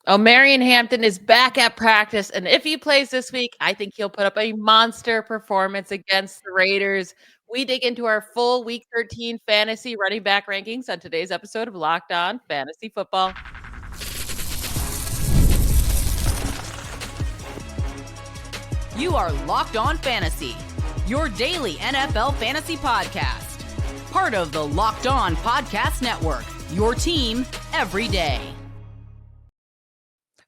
Omarion Hampton is back at practice, and if he plays this week, I think he'll put up a monster performance against the Raiders. We dig into our full Week 13 fantasy running back rankings on today's episode of Locked On Fantasy Football. You are Locked On Fantasy, your daily NFL fantasy podcast. Part of the Locked On Podcast Network, your team every day.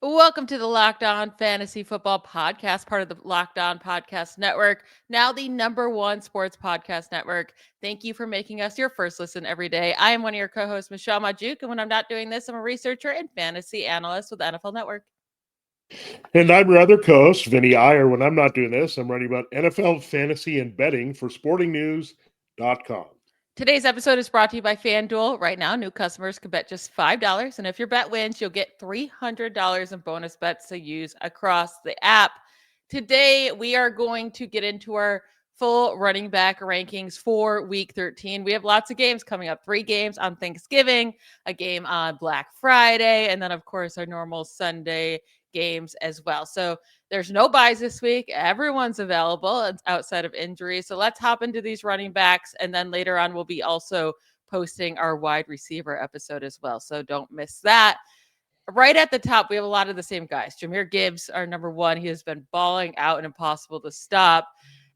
Welcome to the Locked On Fantasy Football Podcast, part of the Locked On Podcast Network, now the #1 sports podcast network. Thank you for making us your first listen every day. I am one of your co-hosts, Michelle Majuk, and when I'm not doing this, I'm a researcher and fantasy analyst with NFL Network. And I'm your other co-host, Vinny Iyer. When I'm not doing this, I'm writing about NFL fantasy and betting for sportingnews.com. Today's episode is brought to you by FanDuel. Right now, new customers can bet just $5, and if your bet wins, you'll get $300 in bonus bets to use across the app. Today, we are going to get into our full running back rankings for Week 13. We have lots of games coming up. 3 games on Thanksgiving, a game on Black Friday, and then, of course, our normal Sunday games as well. So there's no buys this week. Everyone's available outside of injury. So let's hop into these running backs. And then later on, we'll be also posting our wide receiver episode as well. So don't miss that. Right at the top, we have a lot of the same guys. Jahmyr Gibbs, our #1. He has been balling out and impossible to stop.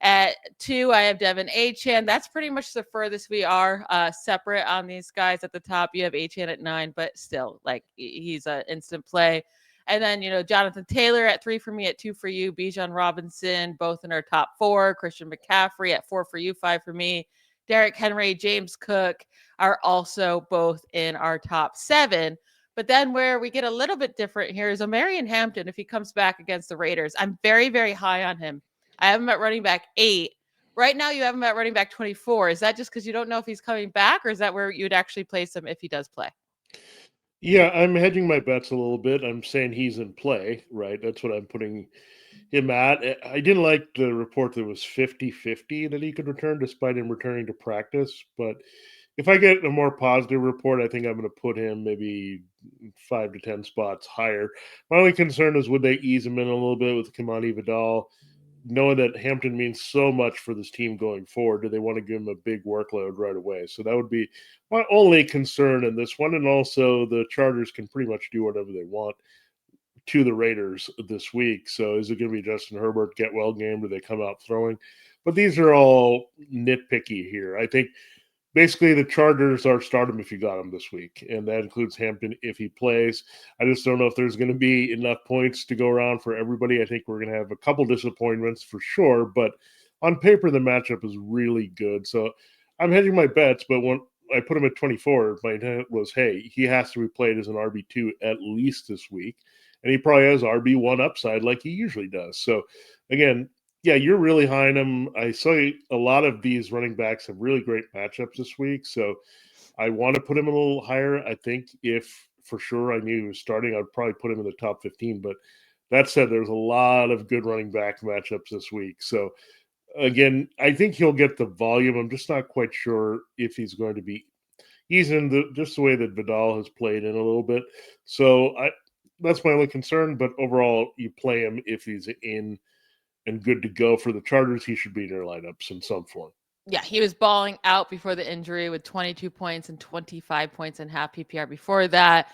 At 2, I have Devin Achane. That's pretty much the furthest we are separate on these guys. At the top, you have Achane at 9, but still, like, he's an instant play. And then, Jonathan Taylor at 3 for me, at 2 for you. Bijan Robinson, both in our top 4. Christian McCaffrey at 4 for you, 5 for me. Derrick Henry, James Cook are also both in our top 7. But then where we get a little bit different here is Omarion Hampton. If he comes back against the Raiders, I'm very, very high on him. I have him at running back 8. Right now, you have him at running back 24. Is that just because you don't know if he's coming back, or is that where you'd actually place him if he does play? Yeah, I'm hedging my bets a little bit. I'm saying he's in play, right? That's what I'm putting him at. I didn't like the report that was 50-50 that he could return despite him returning to practice. But if I get a more positive report, I think I'm going to put him maybe 5 to 10 spots higher. My only concern is would they ease him in a little bit with Kamani Vidal? Knowing that Hampton means so much for this team going forward, do they want to give him a big workload right away? So that would be my only concern in this one. And also, the Chargers can pretty much do whatever they want to the Raiders this week. So is it going to be Justin Herbert get well game? Do they come out throwing? But these are all nitpicky here. I think basically the Chargers are start him if you got him this week, and that includes Hampton if he plays. I just don't know if there's going to be enough points to go around for everybody. I think we're going to have a couple disappointments for sure, but on paper the matchup is really good. So I'm hedging my bets, but when I put him at 24, my intent was, hey, he has to be played as an RB2 at least this week, and he probably has RB1 upside like he usually does. So again, yeah, you're really high on him. I saw a lot of these running backs have really great matchups this week, so I want to put him a little higher. I think if for sure I knew he was starting, I'd probably put him in the top 15. But that said, there's a lot of good running back matchups this week. So again, I think he'll get the volume. I'm just not quite sure if he's going to be. He's in just the way that Vidal has played in a little bit. So that's my only concern. But overall, you play him if he's in and good to go for the Chargers. He should be in their lineups in some form. Yeah, he was balling out before the injury with 22 points and 25 points in half PPR before that.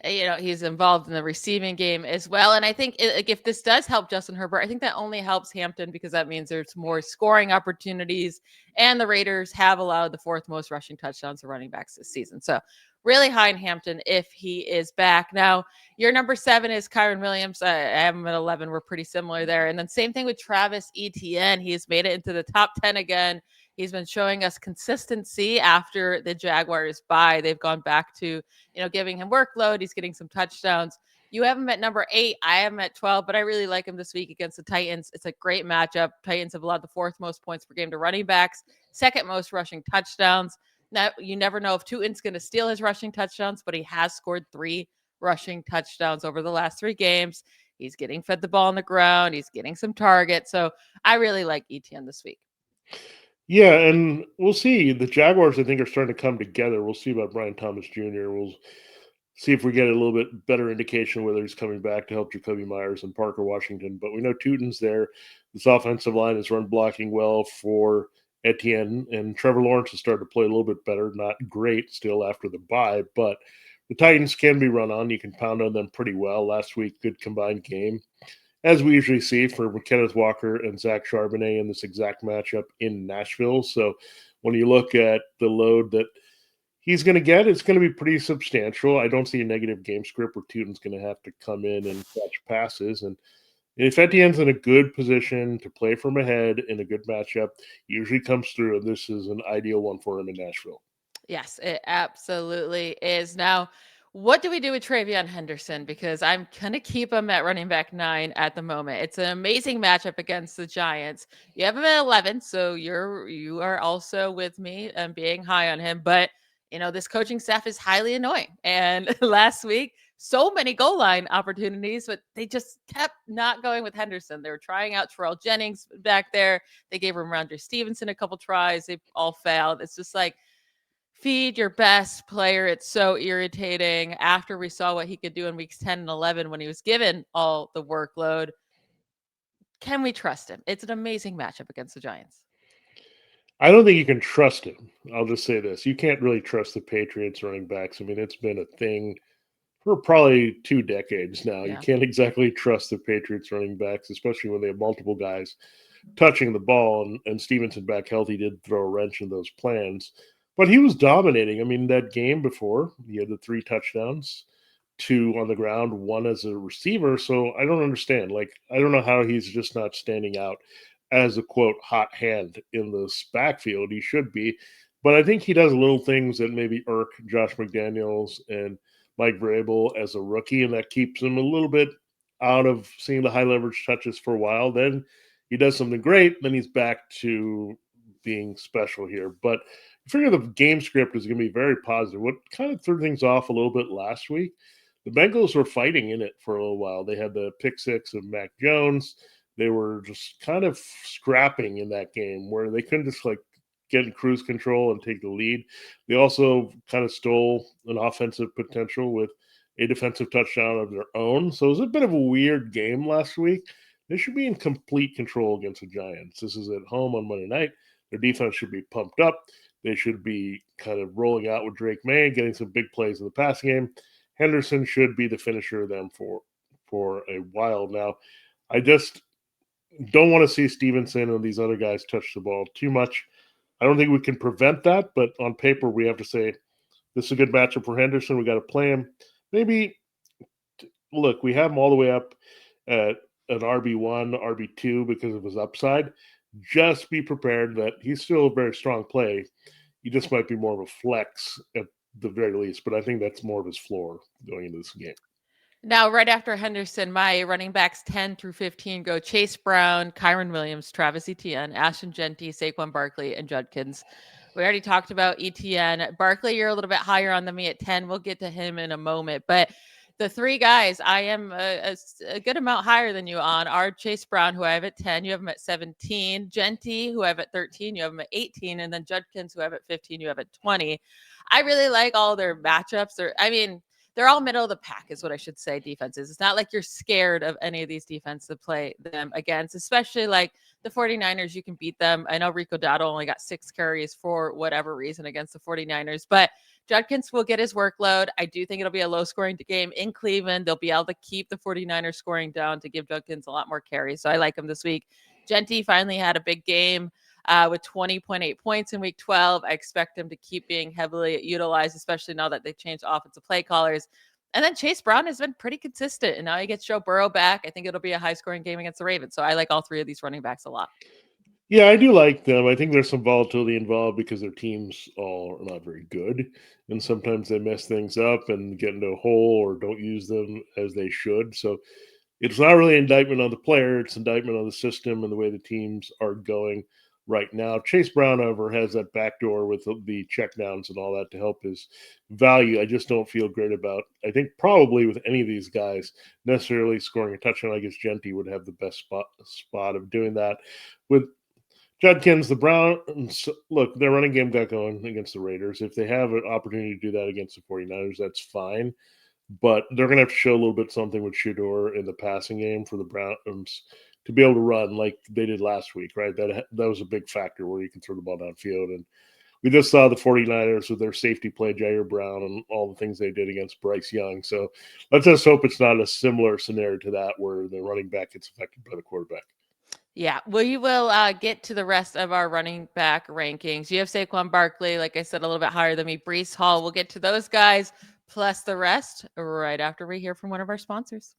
He's involved in the receiving game as well. And I think if this does help Justin Herbert, I think that only helps Hampton because that means there's more scoring opportunities. And the Raiders have allowed the 4th most rushing touchdowns to running backs this season. So really high in Hampton if he is back. Now, your #7 is Kyren Williams. I have him at 11. We're pretty similar there. And then same thing with Travis Etienne. He has made it into the top 10 again. He's been showing us consistency after the Jaguars bye. They've gone back to, giving him workload. He's getting some touchdowns. You have him at #8. I have him at 12, but I really like him this week against the Titans. It's a great matchup. Titans have allowed the 4th most points per game to running backs, 2nd most rushing touchdowns. Now, you never know if Tutin's going to steal his rushing touchdowns, but he has scored 3 rushing touchdowns over the last 3 games. He's getting fed the ball on the ground. He's getting some targets. So I really like Etienne this week. Yeah, and we'll see. The Jaguars, I think, are starting to come together. We'll see about Brian Thomas Jr. see if we get a little bit better indication whether he's coming back to help Jacoby Myers and Parker Washington. But we know Tootin's there. This offensive line is run blocking well for Etienne, and Trevor Lawrence has started to play a little bit better. Not great still after the bye, but the Titans can be run on. You can pound on them pretty well. Last week, good combined game, as we usually see for Kenneth Walker and Zach Charbonnet in this exact matchup in Nashville. So when you look at the load that he's going to get, it's going to be pretty substantial. I don't see a negative game script where Tootin's going to have to come in and catch passes. And if Etienne's in a good position to play from ahead in a good matchup, usually comes through, and this is an ideal one for him in Nashville. Yes, it absolutely is. Now, what do we do with Travion Henderson? Because I'm going to keep him at running back 9 at the moment. It's an amazing matchup against the Giants. You have him at 11, so you are also with me and being high on him. But this coaching staff is highly annoying. And last week, so many goal line opportunities, but they just kept not going with Henderson. They were trying out Terrell Jennings back there. They gave him Ramondre Stevenson a couple tries. They all failed. It's just like, feed your best player. It's so irritating. After we saw what he could do in weeks 10 and 11 when he was given all the workload, can we trust him? It's an amazing matchup against the Giants. I don't think you can trust him. I'll just say this. You can't really trust the Patriots running backs. I mean, it's been a thing for probably 2 decades now. You can't exactly trust the Patriots running backs, especially when they have multiple guys touching the ball. And Stevenson back healthy did throw a wrench in those plans. But he was dominating. I mean, that game before, he had the 3 touchdowns, 2 on the ground, 1 as a receiver. So I don't understand. Like, I don't know how he's just not standing out as a quote hot hand in this backfield. He should be. But I think he does little things that maybe irk Josh McDaniels and Mike Vrabel as a rookie, and that keeps him a little bit out of seeing the high leverage touches for a while. Then he does something great, then he's back to being special here. But I figure the game script is going to be very positive. What kind of threw things off a little bit last week, the Bengals were fighting in it for a little while. They had the pick six of Mac Jones. They were just kind of scrapping in that game where they couldn't just like get in cruise control and take the lead. They also kind of stole an offensive potential with a defensive touchdown of their own. So it was a bit of a weird game last week. They should be in complete control against the Giants. This is at home on Monday night. Their defense should be pumped up. They should be kind of rolling out with Drake May, getting some big plays in the passing game. Henderson should be the finisher of them for a while now. I just don't want to see Stevenson and these other guys touch the ball too much. I don't think we can prevent that, but on paper, we have to say this is a good matchup for Henderson. We got to play him. Maybe, look, we have him all the way up at an RB1, RB2 because of his upside. Just be prepared that he's still a very strong play. He just might be more of a flex at the very least, but I think that's more of his floor going into this game. Now, right after Henderson, my running backs 10 through 15 go Chase Brown, Kyron Williams, Travis Etienne, Ashton Jeanty, Saquon Barkley, and Judkins. We already talked about Etienne. Barkley, you're a little bit higher on than me at 10. We'll get to him in a moment. But the 3 guys I am a good amount higher than you on are Chase Brown, who I have at 10. You have him at 17. Jeanty, who I have at 13. You have him at 18. And then Judkins, who I have at 15. You have at 20. I really like all their matchups. They're all middle of the pack is what I should say defenses. It's not like you're scared of any of these defenses to play them against, especially like the 49ers. You can beat them. I know Rico Dotto only got 6 carries for whatever reason against the 49ers, but Judkins will get his workload. I do think it'll be a low-scoring game in Cleveland. They'll be able to keep the 49ers scoring down to give Judkins a lot more carries. So I like him this week. Jeanty finally had a big game. With 20.8 points in week 12. I expect him to keep being heavily utilized, especially now that they've changed offensive play callers. And then Chase Brown has been pretty consistent, and now he gets Joe Burrow back. I think it'll be a high-scoring game against the Ravens. So I like all 3 of these running backs a lot. Yeah, I do like them. I think there's some volatility involved because their teams all are not very good. And sometimes they mess things up and get into a hole or don't use them as they should. So it's not really an indictment on the player. It's an indictment on the system and the way the teams are going right now. Chase Brown, however, has that backdoor with the checkdowns and all that to help his value. I just don't feel great about, I think probably with any of these guys, necessarily scoring a touchdown. I guess Jeanty would have the best spot of doing that. With Judkins, the Browns, look, their running game got going against the Raiders. If they have an opportunity to do that against the 49ers, that's fine. but they're going to have to show a little bit something with Shador in the passing game for the Browns to be able to run like they did last week, right? That was a big factor where you can throw the ball downfield. And we just saw the 49ers with their safety play, Jair Brown, and all the things they did against Bryce Young. So let's just hope it's not a similar scenario to that where the running back gets affected by the quarterback. Yeah, we will get to the rest of our running back rankings. You have Saquon Barkley, like I said, a little bit higher than me. Brees Hall, we'll get to those guys plus the rest right after we hear from one of our sponsors.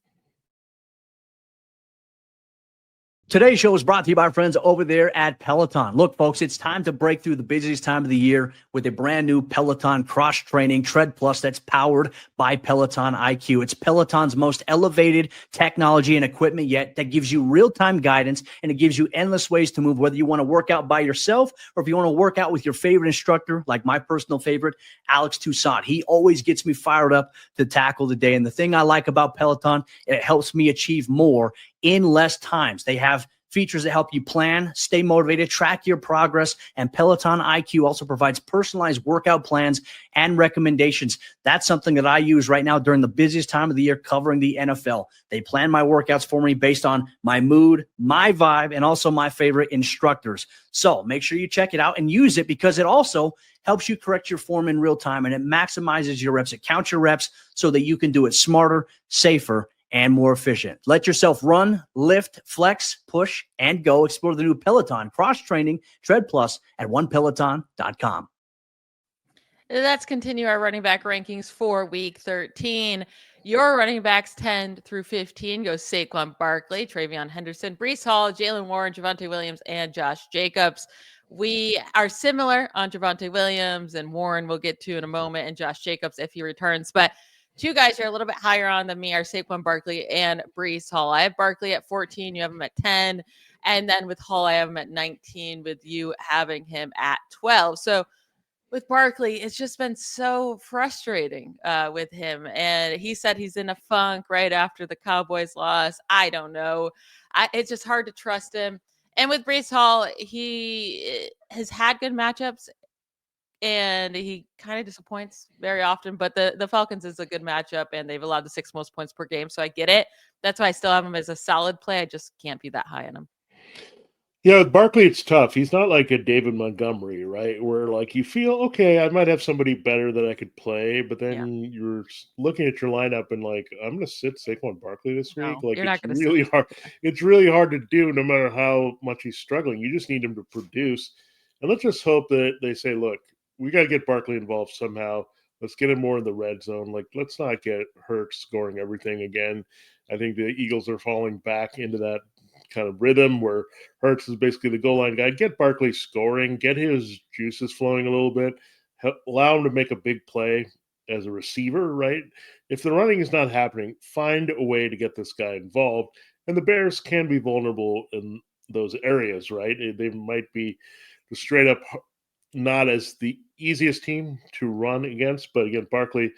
Today's show is brought to you by our friends over there at Peloton. Look, folks, it's time to break through the busiest time of the year with a brand new Peloton cross-training Tread Plus that's powered by Peloton IQ. It's Peloton's most elevated technology and equipment yet that gives you real-time guidance, and it gives you endless ways to move, whether you want to work out by yourself or if you want to work out with your favorite instructor, like my personal favorite, Alex Toussaint. He always gets me fired up to tackle the day. And the thing I like about Peloton, it helps me achieve more in less times. They have features that help you plan, stay motivated, track your progress, and Peloton IQ also provides personalized workout plans and recommendations. That's something that I use right now during the busiest time of the year covering the NFL. They plan my workouts for me based on my mood, my vibe, and also my favorite instructors. So make sure you check it out and use it because it also helps you correct your form in real time, and it maximizes your reps. It counts your reps so that you can do it smarter, safer, and more efficient. Let yourself run, lift, flex, push, and go. Explore the new Peloton cross-training Tread Plus at onepeloton.com. Let's continue our running back rankings for week 13. Your running backs 10 through 15 goes Saquon Barkley, Travion Henderson, Brees Hall, Jalen Warren, Javonte Williams, and Josh Jacobs. We are similar on Javonte Williams and Warren we'll get to in a moment, and Josh Jacobs if he returns. But two guys are a little bit higher on than me are Saquon Barkley and Brees Hall. I have Barkley at 14. You have him at 10. And then with Hall, I have him at 19 with you having him at 12. So with Barkley, it's just been so frustrating with him. And he said he's in a funk right after the Cowboys loss. I don't know. It's just hard to trust him. And with Brees Hall, he has had good matchups and he kind of disappoints very often. But the Falcons is a good matchup and they've allowed the 6 most points per game. So I get it. That's why I still have him as a solid play. I just can't be that high on him. Yeah, with Barkley, it's tough. He's not like a David Montgomery, right? Where like you feel, okay, I might have somebody better that I could play, but then you're looking at your lineup and like, I'm going to sit Saquon Barkley this week. No, Like you're not it's going to really hard. It's really hard to do no matter how much he's struggling. You just need him to produce. And let's just hope that they say, look, we got to get Barkley involved somehow. Let's get him more in the red zone. Like, let's not get Hurts scoring everything again. I think the Eagles are falling back into that kind of rhythm where Hurts is basically the goal line guy. Get Barkley scoring, get his juices flowing a little bit, allow him to make a big play as a receiver, right? If the running is not happening, find a way to get this guy involved. And the Bears can be vulnerable in those areas, right? They might be straight up not as the easiest team to run against, but again, Barkley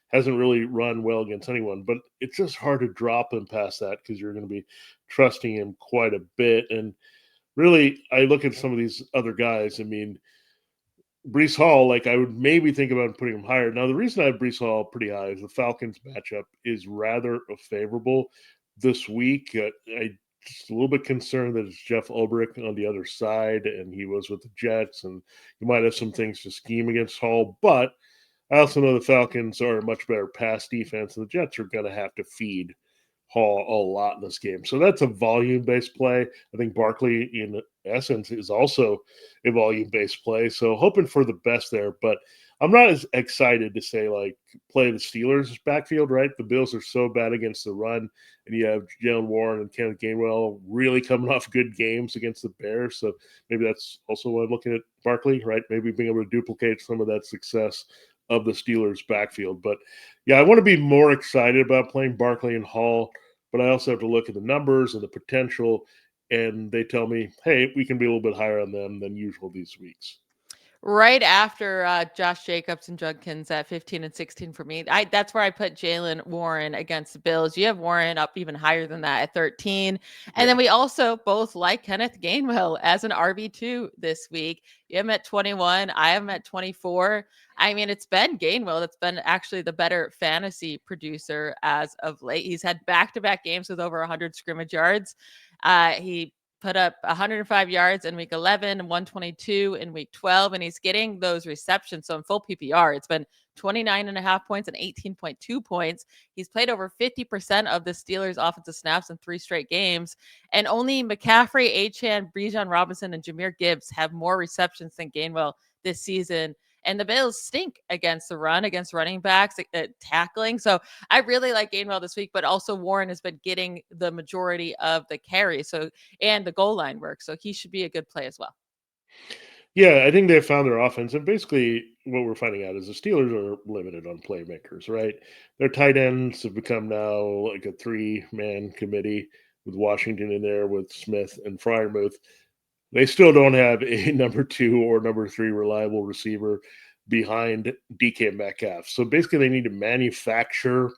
hasn't really run well against anyone, but it's just hard to drop him past that because you're going to be trusting him quite a bit. And really, I look at some of these other guys. I mean, Brees Hall, like I would maybe think about putting him higher. Now, the reason I have Brees Hall pretty high is the Falcons matchup is rather favorable this week. I just a little bit concerned that it's Jeff Ulbrich on the other side, and he was with the Jets, and you might have some things to scheme against Hall, but I also know the Falcons are a much better pass defense, and the Jets are going to have to feed Hall a lot in this game. So that's a volume-based play. I think Barkley, in essence, is also a volume-based play. So hoping for the best there, but I'm not as excited to say, like, play the Steelers backfield, right? The Bills are so bad against the run, and you have Jalen Warren and Kenneth Gainwell really coming off good games against the Bears. So maybe that's also why I'm looking at Barkley, right? Maybe being able to duplicate some of that success of the Steelers backfield. But yeah, I want to be more excited about playing Barkley and Hall, but I also have to look at the numbers and the potential. And they tell me, hey, we can be a little bit higher on them than usual these weeks. right after Josh Jacobs and Judkins at 15 and 16 for me. That's where I put Jalen Warren against the Bills. You have Warren up even higher than that at 13. And then we also both like Kenneth Gainwell as an RB2 this week. You have him at 21. I have him at 24. I mean, it's been Gainwell that's been actually the better fantasy producer as of late. He's had back-to-back games with over 100 scrimmage yards. He put up 105 yards in week 11 and 122 in week 12, and he's getting those receptions. So in full PPR, it's been 29.5 points and 18.2 points. He's played over 50% of the Steelers' offensive snaps in 3 straight games. And only McCaffrey, Achane, Bijan Robinson, and Jahmyr Gibbs have more receptions than Gainwell this season. And the Bills stink against the run, against running backs, tackling. So I really like Gainwell this week, but also Warren has been getting the majority of the carry. So and the goal line work. So he should be a good play as well. Yeah, I think they found their offense. And basically, what we're finding out is the Steelers are limited on playmakers, right? Their tight ends have become now like a 3-man committee with Washington in there with Smith and Freiermuth. They still don't have a number 2 or number 3 reliable receiver behind DK Metcalf. So basically, they need to manufacture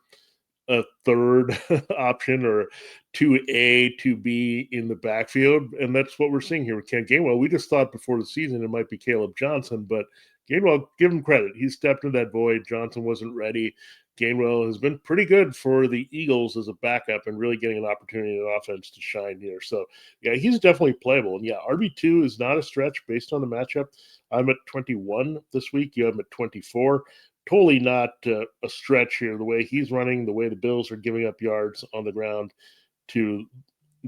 a third option or 2A, 2B in the backfield. And that's what we're seeing here with Ken Gainwell. We just thought before the season it might be Caleb Johnson, but Gainwell, give him credit. He stepped into that void. Johnson wasn't ready. Gainwell has been pretty good for the Eagles as a backup and really getting an opportunity in offense to shine here. So, yeah, he's definitely playable. And, yeah, RB2 is not a stretch based on the matchup. I'm at 21 this week. You have him at 24. Totally not a stretch here. The way he's running, the way the Bills are giving up yards on the ground to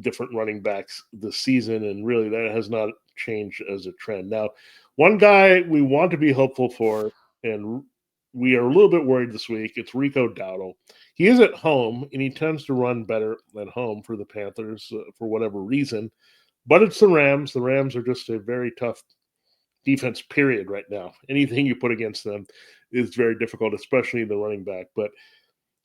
different running backs this season, and really that has not changed as a trend. Now, one guy we want to be hopeful for, and we are a little bit worried this week, it's Rico Dowdle. He is at home, and he tends to run better at home for the Panthers for whatever reason, but it's the Rams. The Rams are just a very tough defense, period, right now. Anything you put against them is very difficult, especially the running back. But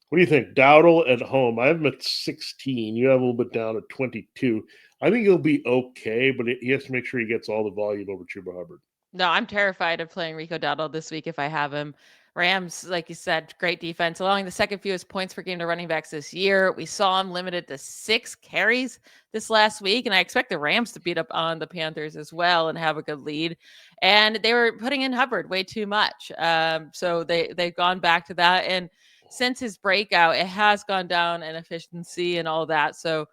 what do you think? Dowdle at home. I have him at 16. You have a little bit down at 22. I think he'll be okay, but he has to make sure he gets all the volume over Chuba Hubbard. No, I'm terrified of playing Rico Dowdle this week if I have him. Rams, like you said, great defense, allowing the second fewest points per game to running backs this year. We saw him limited to 6 carries this last week, and I expect the Rams to beat up on the Panthers as well and have a good lead. And they were putting in Hubbard way too much, so they've gone back to that. And since his breakout, it has gone down in efficiency and all that. So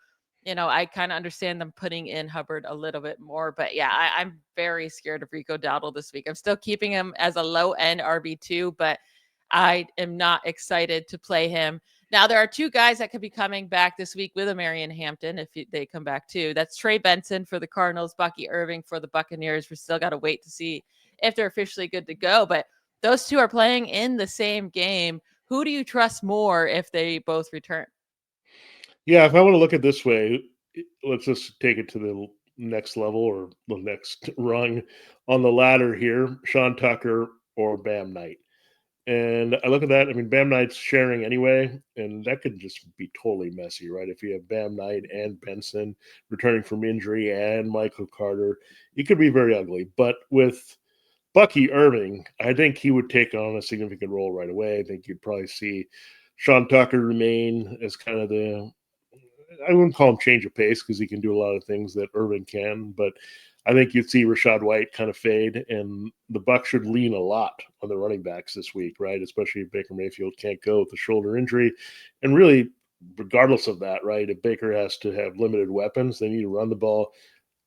I kind of understand them putting in Hubbard a little bit more. But yeah, I'm very scared of Rico Dowdle this week. I'm still keeping him as a low end RB2, but I am not excited to play him. Now, there are 2 guys that could be coming back this week with Omarion Hampton if they come back too. That's Trey Benson for the Cardinals, Bucky Irving for the Buccaneers. We still got to wait to see if they're officially good to go. But those 2 are playing in the same game. Who do you trust more if they both return? Yeah, if I want to look at it this way, let's just take it to the next level or the next rung on the ladder here. Sean Tucker or Bam Knight. And I look at that. I mean, Bam Knight's sharing anyway, and that could just be totally messy, right? If you have Bam Knight and Benson returning from injury and Michael Carter, it could be very ugly. But with Bucky Irving, I think he would take on a significant role right away. I think you'd probably see Sean Tucker remain as kind of I wouldn't call him change of pace because he can do a lot of things that Irving can, but I think you'd see Rachaad White kind of fade, and the Bucs should lean a lot on the running backs this week, right? Especially if Baker Mayfield can't go with the shoulder injury. And really, regardless of that, right, if Baker has to have limited weapons, they need to run the ball.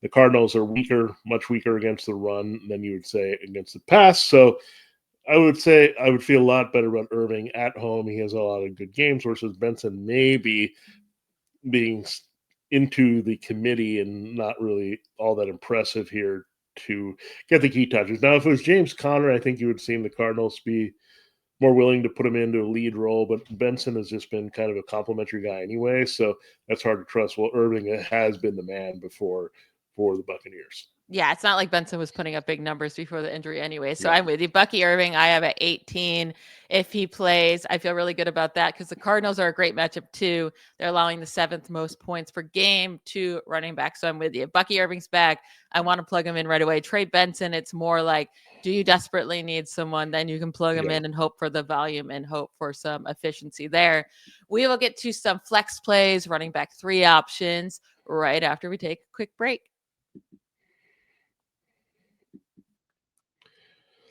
The Cardinals are weaker, much weaker against the run than you would say against the pass. So I would say I would feel a lot better about Irving at home. He has a lot of good games versus Benson maybe being into the committee and not really all that impressive here to get the key touches. Now, if it was James Conner, I think you would have seen the Cardinals be more willing to put him into a lead role, but Benson has just been kind of a complimentary guy anyway, so that's hard to trust. Well, Irving has been the man before for the Buccaneers. Yeah, it's not like Benson was putting up big numbers before the injury anyway. So I'm with you. Bucky Irving, I have at 18. If he plays, I feel really good about that because the Cardinals are a great matchup too. They're allowing the 7th most points per game to running back. So I'm with you. If Bucky Irving's back, I want to plug him in right away. Trey Benson, it's more like Do you desperately need someone? Then you can plug them Yeah. in and hope for the volume and hope for some efficiency there. We will get to some flex plays, running back 3 options right after we take a quick break.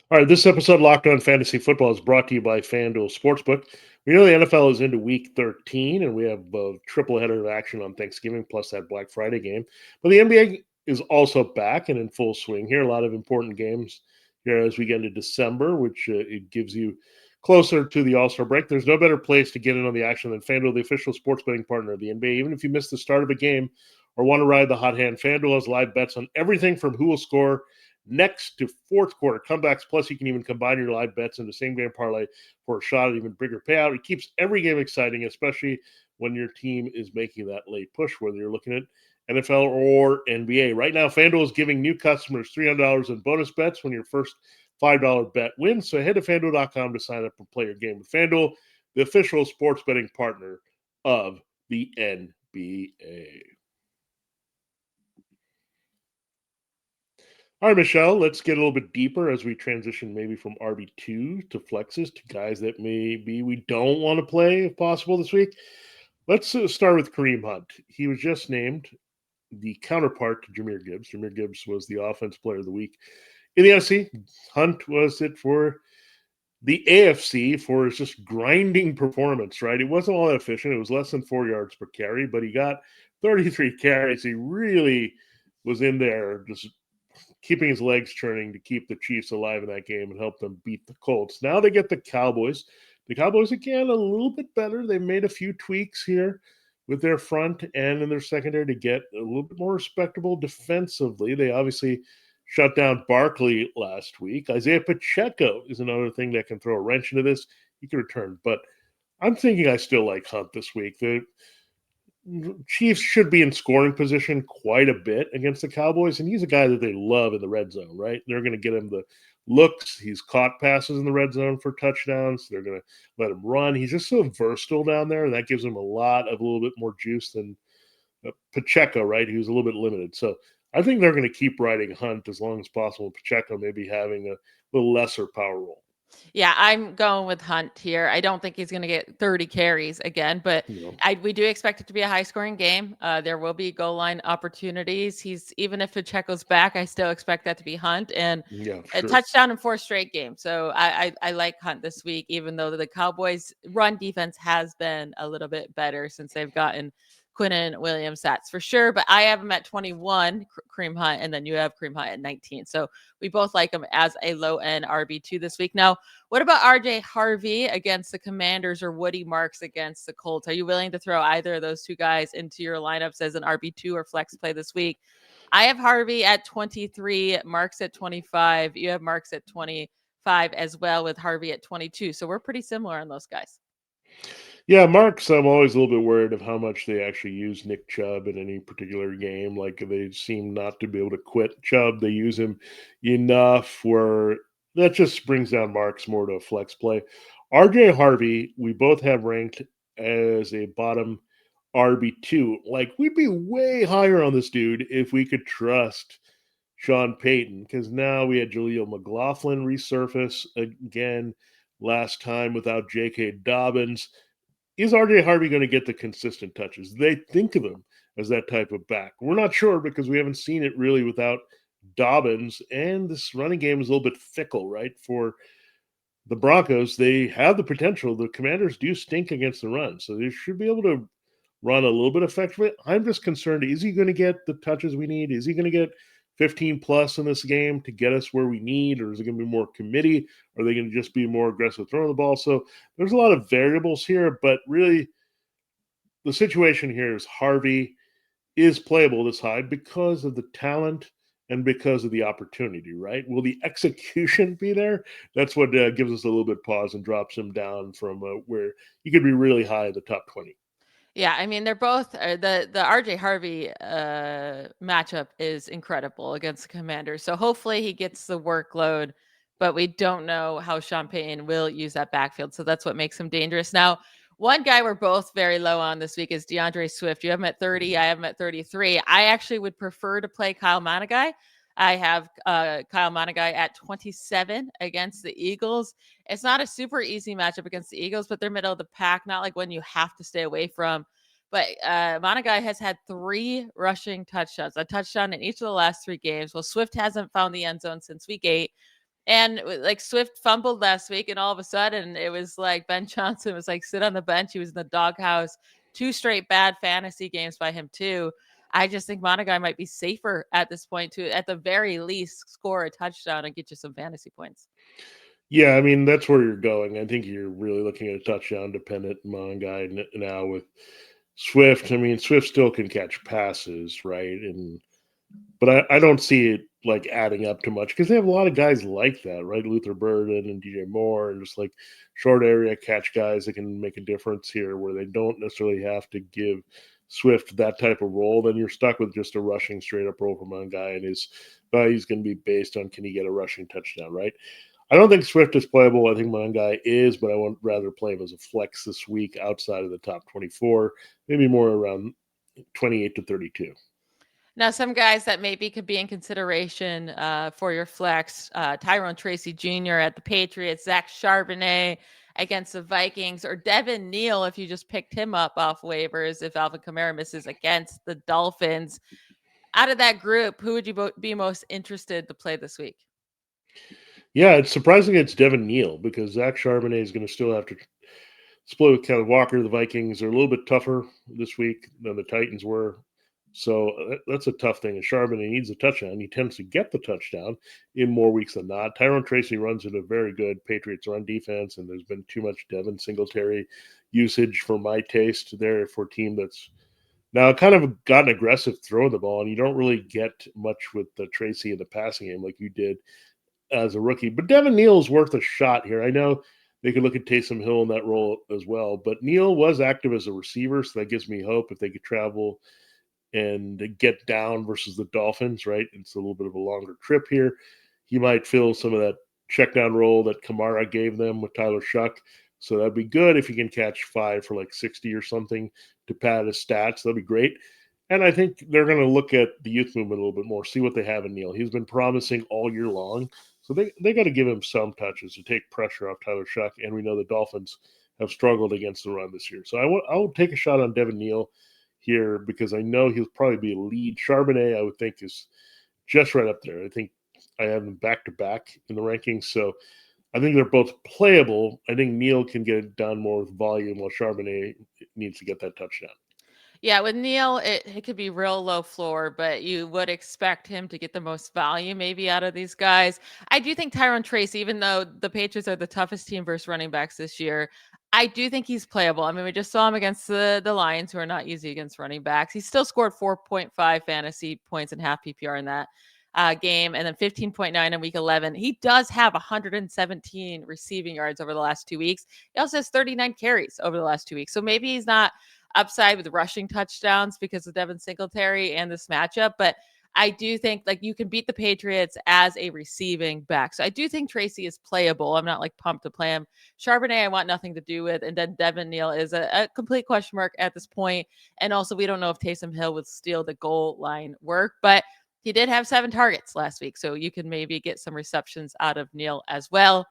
All right, this episode of Locked On Fantasy Football is brought to you by FanDuel Sportsbook. We know the NFL is into Week 13, and we have a triple header of action on Thanksgiving, plus that Black Friday game. But the NBA is also back and in full swing here. A lot of important games here as we get into December, which it gives you closer to the All-Star break. There's no better place to get in on the action than FanDuel, the official sports betting partner of the NBA. Even if you miss the start of a game or want to ride the hot hand, FanDuel has live bets on everything from who will score next to fourth quarter comebacks. Plus, you can even combine your live bets into same game parlay for a shot at even bigger payout. It keeps every game exciting, especially when your team is making that late push, whether you're looking at NFL or NBA. Right now, FanDuel is giving new customers $300 in bonus bets when your first $5 bet wins. So head to FanDuel.com to sign up and play your game with FanDuel, the official sports betting partner of the NBA. All right, Michelle, let's get a little bit deeper as we transition maybe from RB2 to flexes to guys that maybe we don't want to play if possible this week. Let's start with Kareem Hunt. He was just named the counterpart to Jahmyr Gibbs. Jahmyr Gibbs was the offensive player of the week in the NFC. Hunt was it for the AFC for his just grinding performance, right? It wasn't all that efficient. It was less than 4 yards per carry, but he got 33 carries. He really was in there just keeping his legs churning to keep the Chiefs alive in that game and help them beat the Colts. Now they get the Cowboys. The Cowboys, again, a little bit better. They made a few tweaks here with their front and in their secondary to get a little bit more respectable defensively. They obviously shut down Barkley last week. Isaiah Pacheco is another thing that can throw a wrench into this. He can return, but I'm thinking I still like Hunt this week. The Chiefs should be in scoring position quite a bit against the Cowboys, and he's a guy that they love in the red zone, right? They're going to get him the looks. He's caught passes in the red zone for touchdowns. They're going to let him run. He's just so versatile down there, and that gives him a little bit more juice than Pacheco, right? He was a little bit limited. So I think they're going to keep riding Hunt as long as possible. Pacheco maybe having a little lesser power role. Yeah, I'm going with Hunt here. I don't think he's going to get 30 carries again, but we do expect it to be a high-scoring game. There will be goal line opportunities. Even if Pacheco's back, I still expect that to be Hunt and a touchdown in 4 straight games. So I like Hunt this week, even though the Cowboys' run defense has been a little bit better since they've gotten Quinnen Williams, that's for sure. But I have him at 21, Kareem Hunt, and then you have Kareem Hunt at 19. So we both like him as a low-end RB2 this week. Now, what about RJ Harvey against the Commanders or Woody Marks against the Colts? Are you willing to throw either of those two guys into your lineups as an RB2 or flex play this week? I have Harvey at 23, Marks at 25. You have Marks at 25 as well, with Harvey at 22. So we're pretty similar on those guys. Yeah, Marks, I'm always a little bit worried of how much they actually use Nick Chubb in any particular game. Like, they seem not to be able to quit Chubb. They use him enough where that just brings down Marks more to a flex play. RJ Harvey, we both have ranked as a bottom RB2. Like, we'd be way higher on this dude if we could trust Sean Payton, because now we had Jaleel McLaughlin resurface again last time without J.K. Dobbins. Is RJ Harvey going to get the consistent touches? They think of him as that type of back. We're not sure because we haven't seen it really without Dobbins, and this running game is a little bit fickle, right? For the Broncos, they have the potential. The Commanders do stink against the run, so they should be able to run a little bit effectively. I'm just concerned, is he going to get the touches we need? Is he going to get 15 plus in this game to get us where we need, or is it going to be more committee? Are they going to just be more aggressive throwing the ball? So there's a lot of variables here, but really the situation here is Harvey is playable this high because of the talent and because of the opportunity, right? Will the execution be there? That's what gives us a little bit pause and drops him down from where he could be really high in the top 20. Yeah, I mean, they're both the RJ Harvey matchup is incredible against the Commanders. So hopefully he gets the workload, but we don't know how Sean Payton will use that backfield. So that's what makes him dangerous. Now, one guy we're both very low on this week is DeAndre Swift. You have him at 30. I have him at 33. I actually would prefer to play Kyle Managai. I have Kyle Monagai at 27 against the Eagles. It's not a super easy matchup against the Eagles, but they're middle of the pack, not like one you have to stay away from. But Monagai has had 3 rushing touchdowns, a touchdown in each of the last 3 games. Well, Swift hasn't found the end zone since week 8. And like Swift fumbled last week, and all of a sudden it was like Ben Johnson was like sit on the bench. He was in the doghouse. 2 straight bad fantasy games by him too. I just think Monagai might be safer at this point to, at the very least, score a touchdown and get you some fantasy points. Yeah, I mean that's where you're going. I think you're really looking at a touchdown dependent Monagai now with Swift. I mean, Swift still can catch passes, right? But I don't see it like adding up too much because they have a lot of guys like that, right? Luther Burden and DJ Moore, and just like short area catch guys that can make a difference here where they don't necessarily have to give Swift that type of role. Then you're stuck with just a rushing straight up role from one guy, and his value is going to be based on can he get a rushing touchdown, right? I don't think Swift is playable. I think Monagai is, but I would rather play him as a flex this week outside of the top 24, maybe more around 28 to 32. Now, some guys that maybe could be in consideration for your flex, Tyrone Tracy Jr. at the Patriots, Zach Charbonnet against the Vikings, or Devin Neal if you just picked him up off waivers if Alvin Kamara misses against the Dolphins. Out of that group, who would you be most interested to play this week? Yeah, it's surprising it's Devin Neal because Zach Charbonnet is going to still have to split with Kevin Walker. The Vikings are a little bit tougher this week than the Titans were. So that's a tough thing. And Charbonnet needs a touchdown. He tends to get the touchdown in more weeks than not. Tyrone Tracy runs in a very good Patriots run defense, and there's been too much Devin Singletary usage for my taste there for a team that's now kind of gotten aggressive throwing the ball, and you don't really get much with the Tracy in the passing game like you did as a rookie. But Devin Neal is worth a shot here. I know they could look at Taysom Hill in that role as well, but Neal was active as a receiver, so that gives me hope if they could travel and get down versus the Dolphins, right? It's a little bit of a longer trip here. He might fill some of that check down role that Kamara gave them with Tyler Shuck. So that'd be good if he can catch 5 for like 60 or something to pad his stats. That'd be great. And I think they're going to look at the youth movement a little bit more, see what they have in Neal. He's been promising all year long. So they got to give him some touches to take pressure off Tyler Shuck. And we know the Dolphins have struggled against the run this year. So I will take a shot on Devin Neal here because I know he'll probably be a lead. Charbonnet, I would think, is just right up there. I think I have them back-to-back in the rankings. So I think they're both playable. I think Neal can get it done more with volume while Charbonnet needs to get that touchdown. Yeah, with Neal, it could be real low floor, but you would expect him to get the most value maybe out of these guys. I do think Tyrone Trace, even though the Patriots are the toughest team versus running backs this year, I do think he's playable. I mean, we just saw him against the Lions, who are not easy against running backs. He still scored 4.5 fantasy points in half PPR in that game, and then 15.9 in week 11. He does have 117 receiving yards over the last 2 weeks. He also has 39 carries over the last 2 weeks. So maybe he's not upside with rushing touchdowns because of Devin Singletary and this matchup. But I do think like you can beat the Patriots as a receiving back. So I do think Tracy is playable. I'm not like pumped to play him. Charbonnet, I want nothing to do with. And then Devin Neal is a complete question mark at this point. And also we don't know if Taysom Hill would steal the goal line work, but he did have 7 targets last week. So you can maybe get some receptions out of Neal as well.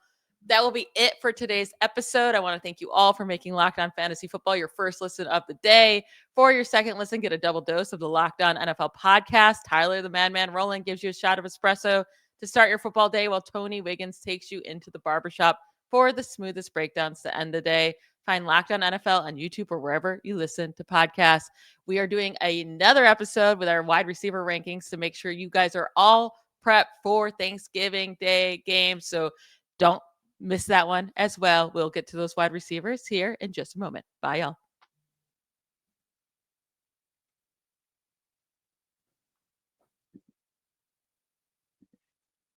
That will be it for today's episode. I want to thank you all for making Locked On Fantasy Football your first listen of the day. For your second listen, get a double dose of the Locked On NFL podcast. Tyler, the Madman Roland, gives you a shot of espresso to start your football day while Tony Wiggins takes you into the barbershop for the smoothest breakdowns to end the day. Find Locked On NFL on YouTube or wherever you listen to podcasts. We are doing another episode with our wide receiver rankings to make sure you guys are all prepped for Thanksgiving Day games. So don't miss that one as well. We'll get to those wide receivers here in just a moment. Bye, y'all.